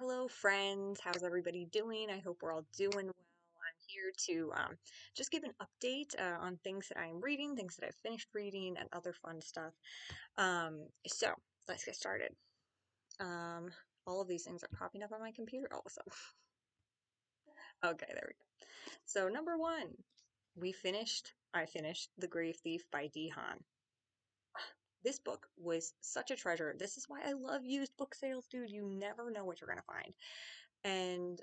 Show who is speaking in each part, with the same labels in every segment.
Speaker 1: Hello, friends. How's everybody doing? I hope we're all doing well. I'm here to just give an update on things that I'm reading, things that I've finished reading, and other fun stuff. So let's get started. Um, all of these things are popping up on my computer all of a sudden. Okay, there we go. So number one, I finished The Grave Thief by Dee Han. This book was such a treasure. This is why I love used book sales, dude. You never know what you're gonna find. And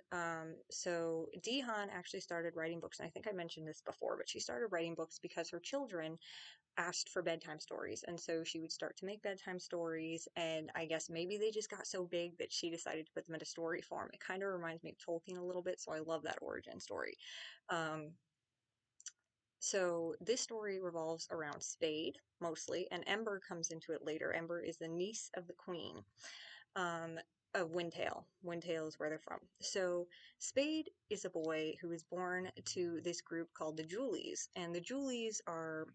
Speaker 1: so Dee Han actually started writing books, and I think I mentioned this before, but she started writing books because her children asked for bedtime stories. And so she would start to make bedtime stories, and I guess maybe they just got so big that she decided to put them into story form. It kind of reminds me of Tolkien a little bit, so I love that origin story. Um, so this story revolves around Spade mostly, and Ember comes into it later. Ember is the niece of the queen. Um, of Windtail. Windtail is where they're from. So Spade is a boy who is born to this group called the Julies, and the Julies are,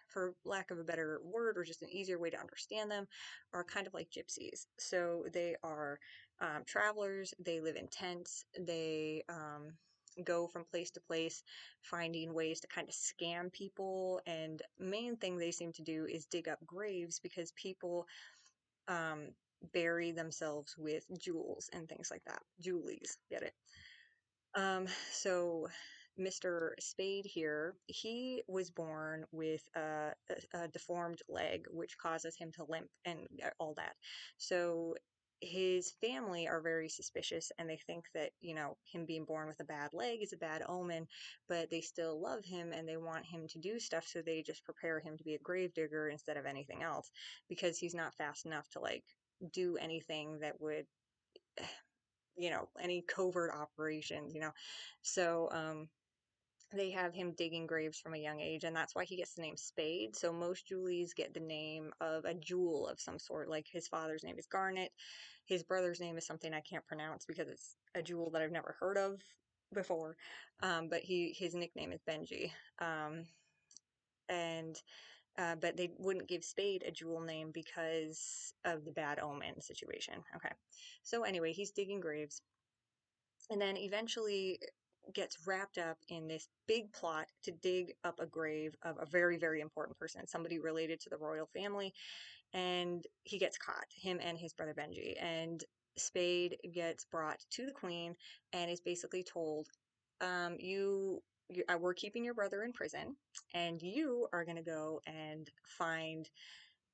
Speaker 1: for lack of a better word or just an easier way to understand them, are kind of like gypsies. So they are travelers. They live in tents. They go from place to place, finding ways to kind of scam people. And main thing they seem to do is dig up graves because people um, bury themselves with jewels and things like that. Julies, get it? So Mr. Spade here, he was born with a deformed leg, which causes him to limp and all that. So his family are very suspicious and they think that, him being born with a bad leg is a bad omen, but they still love him and they want him to do stuff, so they just prepare him to be a gravedigger instead of anything else because he's not fast enough to like do anything that would any covert operations. So they have him digging graves from a young age, and that's why he gets the name Spade. So most Julies get the name of a jewel of some sort. Like his father's name is Garnet, his brother's name is something I can't pronounce because it's a jewel that I've never heard of before. But his nickname is Benji. And but they wouldn't give Spade a jewel name because of the bad omen situation. Okay, so anyway, he's digging graves and then eventually gets wrapped up in this big plot to dig up a grave of a very, very important person, somebody related to the royal family, and he gets caught, him and his brother Benji, and Spade gets brought to the queen and is basically told, we're keeping your brother in prison, and you are going to go and find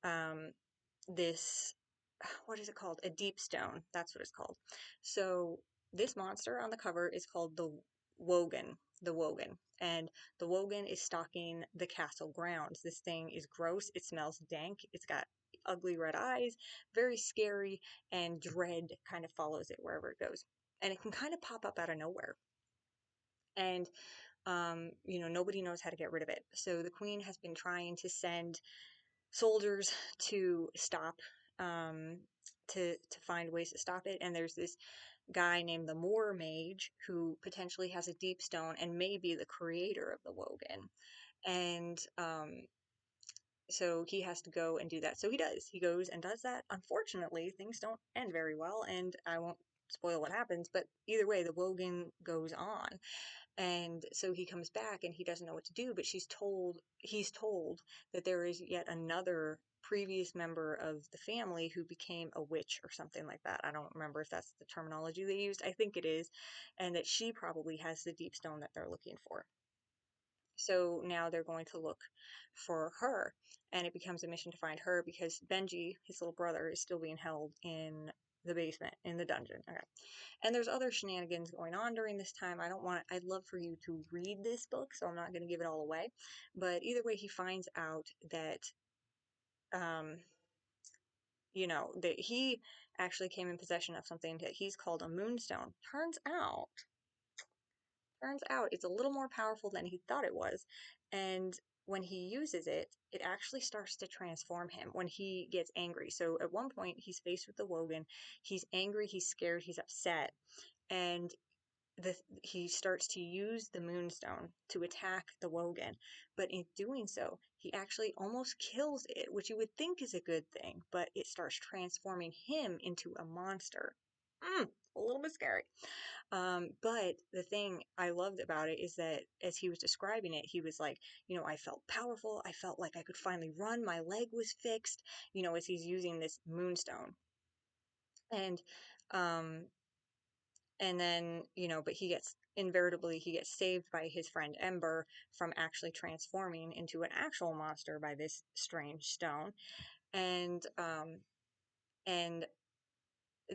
Speaker 1: um, this, what is it called? A deep stone. That's what it's called. So this monster on the cover is called the Wogan. The Wogan. And the Wogan is stalking the castle grounds. This thing is gross. It smells dank. It's got ugly red eyes, very scary, and dread kind of follows it wherever it goes. And it can kind of pop up out of nowhere. And nobody knows how to get rid of it. So the queen has been trying to send soldiers to stop um, to find ways to stop it. And there's this guy named the Moor Mage who potentially has a deep stone and may be the creator of the Wogan. And so he has to go and do that. So he does. He goes and does that. Unfortunately, things don't end very well, and I won't spoil what happens, but either way, the Wogan goes on. And so he comes back and he doesn't know what to do, but he's told that there is yet another previous member of the family who became a witch or something like that. I don't remember if that's the terminology they used. I think it is. And that she probably has the deep stone that they're looking for. So now they're going to look for her, and it becomes a mission to find her because Benji, his little brother, is still being held in the basement in the dungeon. Okay. And there's other shenanigans going on during this time. I'd love for you to read this book, so I'm not going to give it all away. But either way, he finds out that, um, that he actually came in possession of something that he's called a moonstone. Turns out it's a little more powerful than he thought it was. And when he uses it, it actually starts to transform him when he gets angry. So at one point, he's faced with the Wogan. He's angry, he's scared, he's upset. And he starts to use the Moonstone to attack the Wogan, but in doing so, he actually almost kills it, which you would think is a good thing, but it starts transforming him into a monster. a little bit scary. But the thing I loved about it is that as he was describing it, he was like, I felt powerful. I felt like I could finally run. My leg was fixed, as he's using this moonstone. And, um, and then, but he gets saved by his friend Ember from actually transforming into an actual monster by this strange stone. And, um, and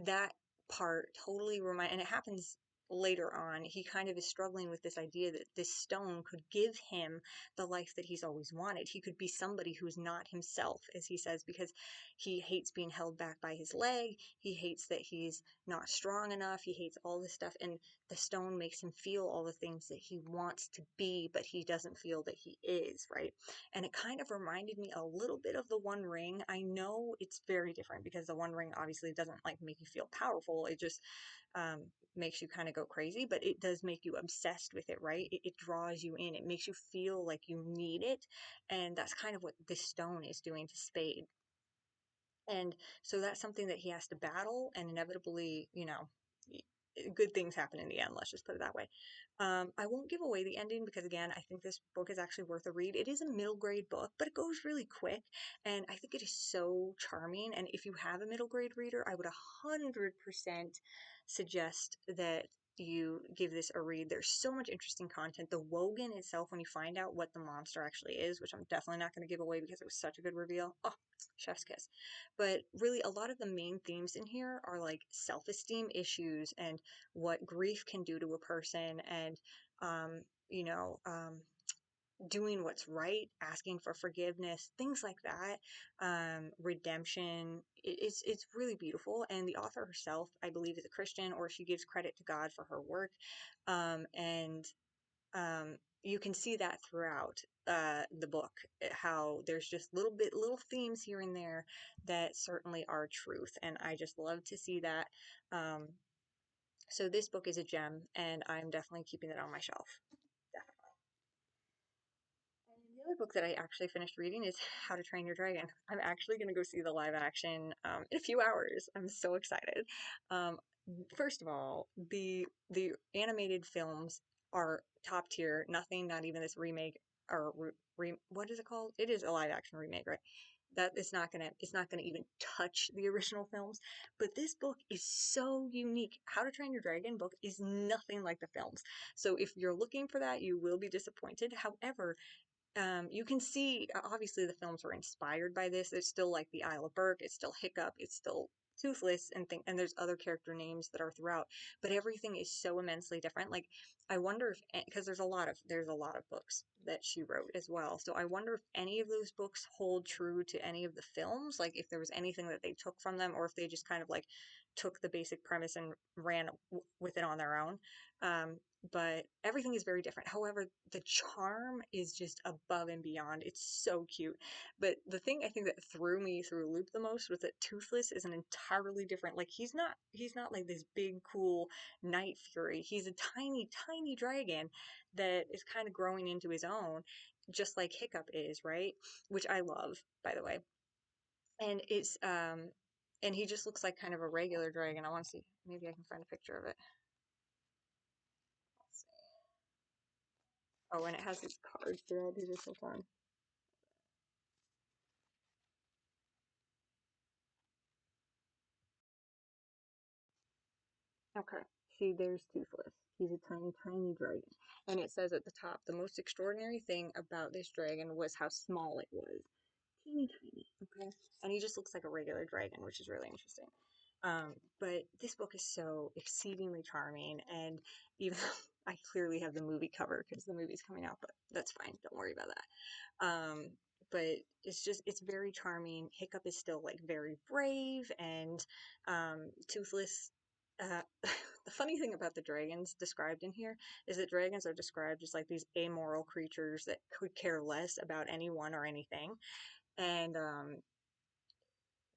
Speaker 1: that part totally and it happens later on. He kind of is struggling with this idea that this stone could give him the life that he's always wanted. He could be somebody who's not himself, as he says, because he hates being held back by his leg. He hates that he's not strong enough. He hates all this stuff. And the stone makes him feel all the things that he wants to be, but he doesn't feel that he is, right? And it kind of reminded me a little bit of the One Ring. I know it's very different because the One Ring obviously doesn't like make you feel powerful. It just makes you kind of go crazy, but it does make you obsessed with it, right? It draws you in. It makes you feel like you need it. And that's kind of what this stone is doing to Spade. And so that's something that he has to battle, and inevitably, good things happen in the end. Let's just put it that way. I won't give away the ending because, again, I think this book is actually worth a read. It is a middle grade book, but it goes really quick, and I think it is so charming. And if you have a middle grade reader, I would 100% suggest that you give this a read. There's so much interesting content. The Wogan itself, when you find out what the monster actually is, which I'm definitely not going to give away because it was such a good reveal. Oh, chef's kiss. But really, a lot of the main themes in here are like self-esteem issues and what grief can do to a person, and um, you know, um, doing what's right, asking for forgiveness, things like that. Redemption. It's really beautiful, and the author herself, I believe, is a Christian, or she gives credit to God for her work. And You can see that throughout the book, how there's just little themes here and there that certainly are truth, and I just love to see that. Um, so this book is a gem, and I'm definitely keeping it on my shelf. Definitely. And the other book that I actually finished reading is How to Train Your Dragon. I'm actually going to go see the live action in a few hours. I'm so excited. Um, First of all, the animated films are top tier. Nothing, not even this remake or what is it called? It is a live action remake, right? That it's not gonna even touch the original films. But this book is so unique. How to Train Your Dragon book is nothing like the films. So if you're looking for that, you will be disappointed. However, you can see obviously the films were inspired by this. It's still like the Isle of Berk, it's still Hiccup, it's still Toothless, and there's other character names that are throughout, but everything is so immensely different. Like I wonder if, because there's a lot of books that she wrote as well, so I wonder if any of those books hold true to any of the films, like if there was anything that they took from them, or if they just kind of like took the basic premise and ran with it on their own. But everything is very different. However, the charm is just above and beyond. It's so cute. But the thing I think that threw me through a loop the most was that Toothless is an entirely different, like he's not like this big cool Night Fury. He's a tiny tiny dragon that is kind of growing into his own, just like Hiccup is, right? Which I love, by the way. And and he just looks like kind of a regular dragon. I want to see, maybe I can find a picture of it. Let's see. Oh, and it has these cards throughout. These are so fun. Okay. See, there's Toothless. He's a tiny, tiny dragon. And it says at the top, the most extraordinary thing about this dragon was how small it was. Teeny tiny. Okay. And he just looks like a regular dragon, which is really interesting. But this book is so exceedingly charming, and even though I clearly have the movie cover because the movie's coming out, but that's fine. Don't worry about that. But it's very charming. Hiccup is still like very brave, and Toothless. Uh, the funny thing about the dragons described in here is that dragons are described as like these amoral creatures that could care less about anyone or anything, and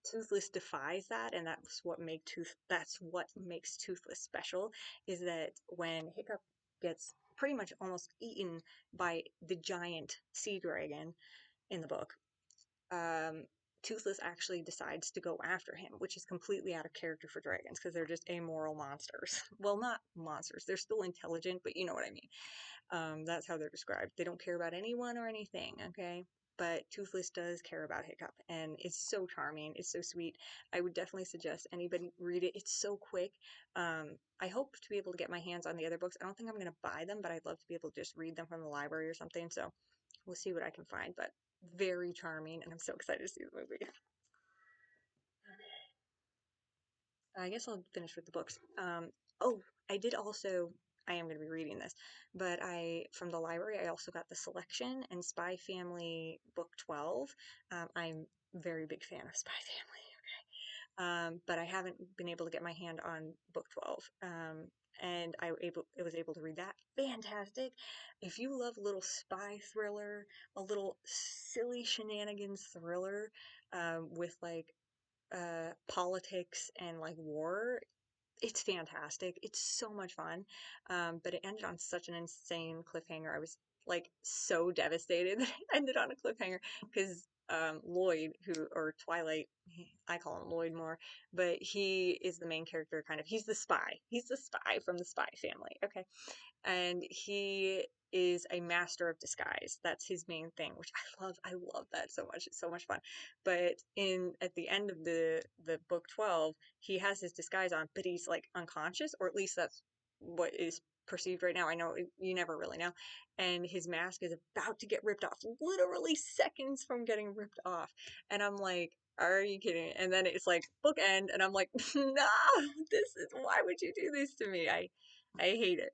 Speaker 1: Toothless defies that, and that's what makes Toothless special, is that when Hiccup gets pretty much almost eaten by the giant sea dragon in the book, um, Toothless actually decides to go after him, which is completely out of character for dragons because they're just amoral monsters. Well, not monsters, they're still intelligent, but you know what I mean. That's how they're described. They don't care about anyone or anything, okay? But Toothless does care about Hiccup, and it's so charming. It's so sweet. I would definitely suggest anybody read it. It's so quick. I hope to be able to get my hands on the other books. I don't think I'm going to buy them, but I'd love to be able to just read them from the library or something. So we'll see what I can find. But very charming, and I'm so excited to see the movie. I guess I'll finish with the books. Oh, I did also. I am going to be reading this, but from the library, I also got the Selection and Spy Family Book 12. I'm a very big fan of Spy Family, but I haven't been able to get my hand on Book 12. And I was able to read that. Fantastic! If you love a little spy thriller, a little silly shenanigans thriller, with like politics and like war, it's fantastic. It's so much fun. But it ended on such an insane cliffhanger. I was like so devastated that it ended on a cliffhanger because Lloyd, or Twilight, I call him Lloyd more, but he is the main character kind of. He's the spy. He's the spy from the Spy Family. Okay, and he is a master of disguise. That's his main thing, which I love. I love that so much. It's so much fun. But in at the end of the book 12, he has his disguise on, but he's like unconscious, or at least that's what is perceived right now. I know you never really know. And his mask is about to get ripped off, literally seconds from getting ripped off. And I'm like, are you kidding? And then it's like book end, and I'm like, no, why would you do this to me? I hate it.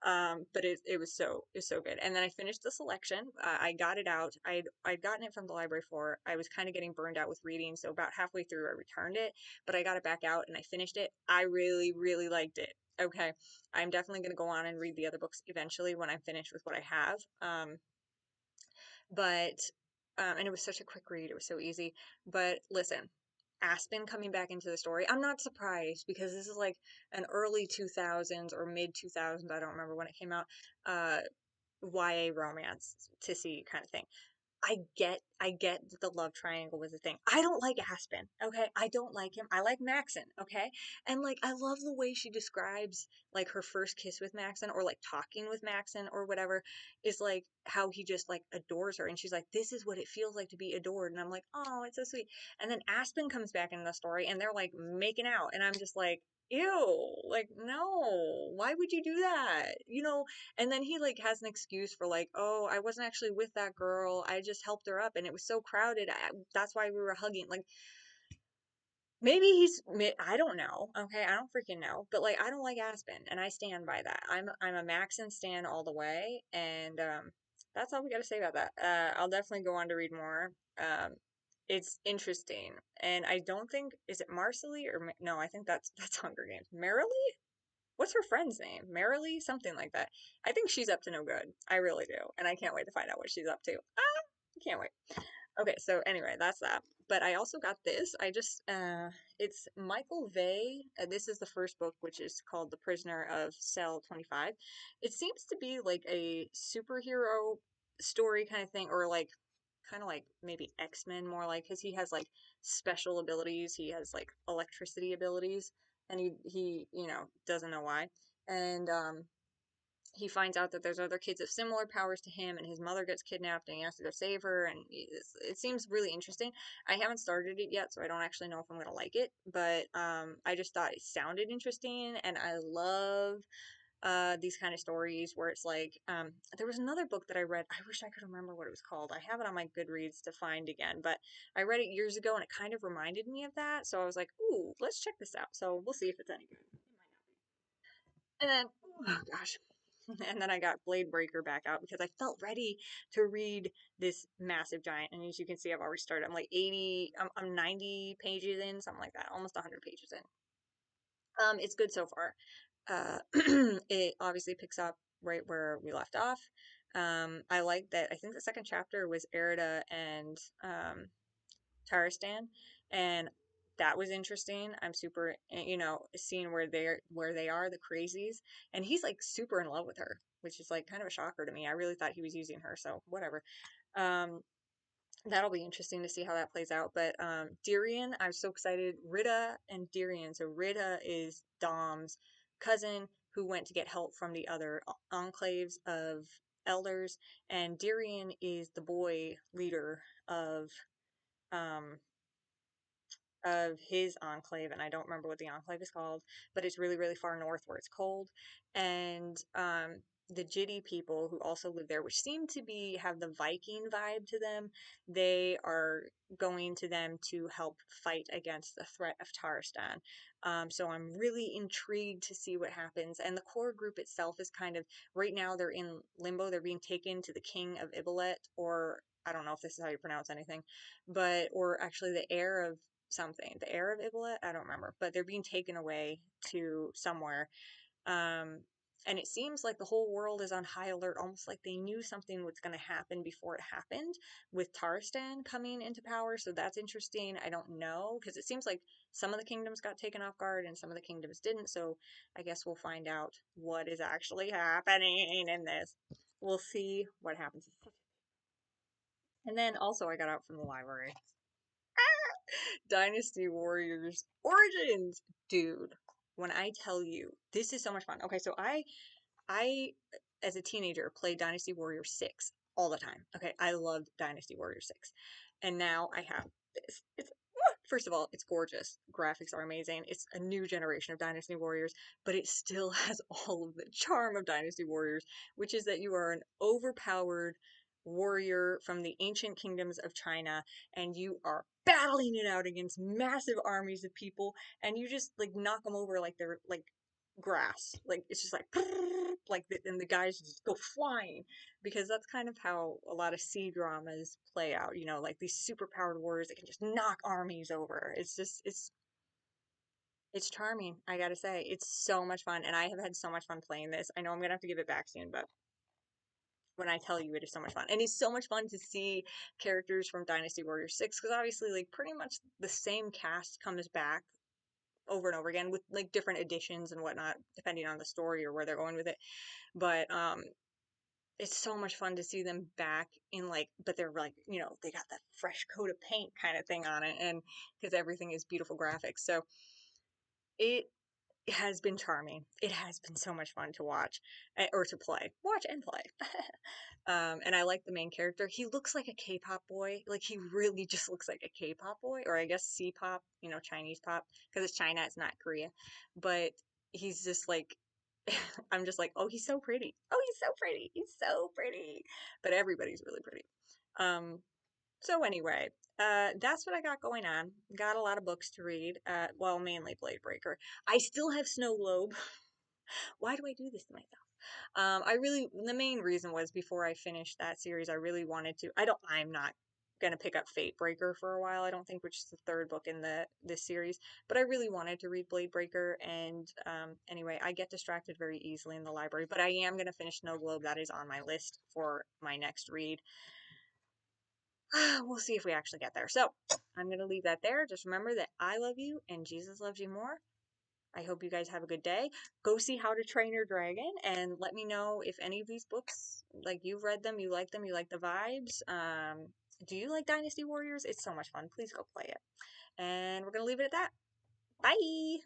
Speaker 1: But it was so good. And then I finished the Selection. I got it out. I'd gotten it from the library for. I was kind of getting burned out with reading, so about halfway through I returned it, but I got it back out and I finished it. I really really liked it. Okay, I'm definitely going to go on and read the other books eventually when I'm finished with what I have. But and it was such a quick read. It was so easy. But listen, Aspen coming back into the story, I'm not surprised because this is like an early 2000s or mid 2000s, I don't remember when it came out, uh, YA romance to see kind of thing. I get that the love triangle was a thing. I don't like Aspen, okay? I don't like him. I like Maxon, okay? And like I love the way she describes like her first kiss with Maxon, or like talking with Maxon or whatever, is like how he just like adores her, and she's like, this is what it feels like to be adored. And I'm like, oh, it's so sweet. And then Aspen comes back in the story and they're like making out, and I'm just like, ew, like no, why would you do that? And then he like has an excuse for like, oh, I wasn't actually with that girl. I just helped her up and it was so crowded. That's why we were hugging. Like maybe I don't know. Okay, I don't freaking know. But like I don't like Aspen and I stand by that. I'm a Maxon stan all the way, and that's all we got to say about that. I'll definitely go on to read more. It's interesting. And I don't think, is it Marcelly or no, I think that's Hunger Games. Marilee? What's her friend's name? Marilee? Something like that. I think she's up to no good. I really do. And I can't wait to find out what she's up to. I can't wait. Okay, so anyway, that's that. But I also got this. It's Michael Vey. This is the first book, which is called The Prisoner of Cell 25. It seems to be like a superhero story kind of thing, or like kind of like maybe X-Men more like, because he has like special abilities. He has like electricity abilities, and he doesn't know why. And he finds out that there's other kids of similar powers to him, and his mother gets kidnapped and he has to go save her, and it seems really interesting. I haven't started it yet, so I don't actually know if I'm going to like it, but I just thought it sounded interesting, and I love these kind of stories where it's like, there was another book that I read. I wish I could remember what it was called. I have it on my Goodreads to find again, but I read it years ago and it kind of reminded me of that, so I was like, ooh, let's check this out. So we'll see if it's any good. And then, oh gosh, and then I got Blade Breaker back out because I felt ready to read this massive giant. And as you can see, I've already started. I'm like 80, I'm 90 pages in, something like that, almost 100 pages in. It's good so far. Uh, it obviously picks up right where we left off. I like that. I think the second chapter was Erida and Taristan, and that was interesting. I'm super, seeing where they are, the crazies, and he's like super in love with her, which is like kind of a shocker to me. I really thought he was using her, so whatever. Um, that'll be interesting to see how that plays out. But Dirian, I'm so excited. Rita and Dirian. So Rita is Dom's cousin who went to get help from the other enclaves of elders, and Dirian is the boy leader um of his enclave, and I don't remember what the enclave is called, but it's really, really far north where it's cold. And the Jitty people who also live there, which seem to be have the Viking vibe to them, they are going to them to help fight against the threat of Taristan. So I'm really intrigued to see what happens. And the core group itself is kind of right now they're in limbo. They're being taken to the king of Ibalet, or I don't know if this is how you pronounce anything, but or actually the heir of something, the heir of Iblet, I don't remember, but they're being taken away to somewhere. Um, and it seems like the whole world is on high alert, almost like they knew something was going to happen before it happened with Taristan coming into power. So that's interesting. I don't know because it seems like some of the kingdoms got taken off guard and some of the kingdoms didn't. So I guess we'll find out what is actually happening in this. We'll see what happens. And then also, I got out from the library Dynasty Warriors Origins, dude. When I tell you, this is so much fun. Okay, so I as a teenager played Dynasty Warriors 6 all the time. Okay, I loved Dynasty Warriors 6. And now I have this. It's first of all, it's gorgeous. Graphics are amazing. It's a new generation of Dynasty Warriors, but it still has all of the charm of Dynasty Warriors, which is that you are an overpowered warrior from the ancient kingdoms of China and you are battling it out against massive armies of people and you just like knock them over like they're like grass. Like it's just like and the guys just go flying because that's kind of how a lot of C dramas play out. You know, like these super powered warriors that can just knock armies over. It's just it's charming. I gotta say, it's so much fun, and I have had so much fun playing this. I know I'm gonna have to give it back soon, but when I tell you it is so much fun. And it's so much fun to see characters from Dynasty Warriors 6 because obviously like pretty much the same cast comes back over and over again with like different additions and whatnot depending on the story or where they're going with it. But it's so much fun to see them back in like but they're like, you know, they got that fresh coat of paint kind of thing on it and because everything is beautiful graphics. So it has been charming. It has been so much fun to watch or to play. Watch and play. And I like the main character. He looks like a K-pop boy. Like he really just looks like a K-pop boy, or I guess C-pop, you know, Chinese pop, because it's China, it's not Korea. But he's just like, I'm just like, oh, he's so pretty. Oh, he's so pretty. He's so pretty. But everybody's really pretty. Um, so anyway, that's what I got going on. Got a lot of books to read. Well, mainly Blade Breaker. I still have Snow Globe. Why do I do this to myself? The main reason was before I finished that series, I really wanted to. I'm not gonna pick up Fate Breaker for a while. I don't think, which is the third book in this series. But I really wanted to read Blade Breaker, and anyway, I get distracted very easily in the library. But I am gonna finish Snow Globe. That is on my list for my next read. We'll see if we actually get there. So I'm gonna leave that there. Just remember that I love you and Jesus loves you more. I hope you guys have a good day. Go see How to Train Your Dragon and let me know if any of these books, like you've read them, you like the vibes. Do you like Dynasty Warriors? It's so much fun. Please go play it. And we're going to leave it at that. Bye.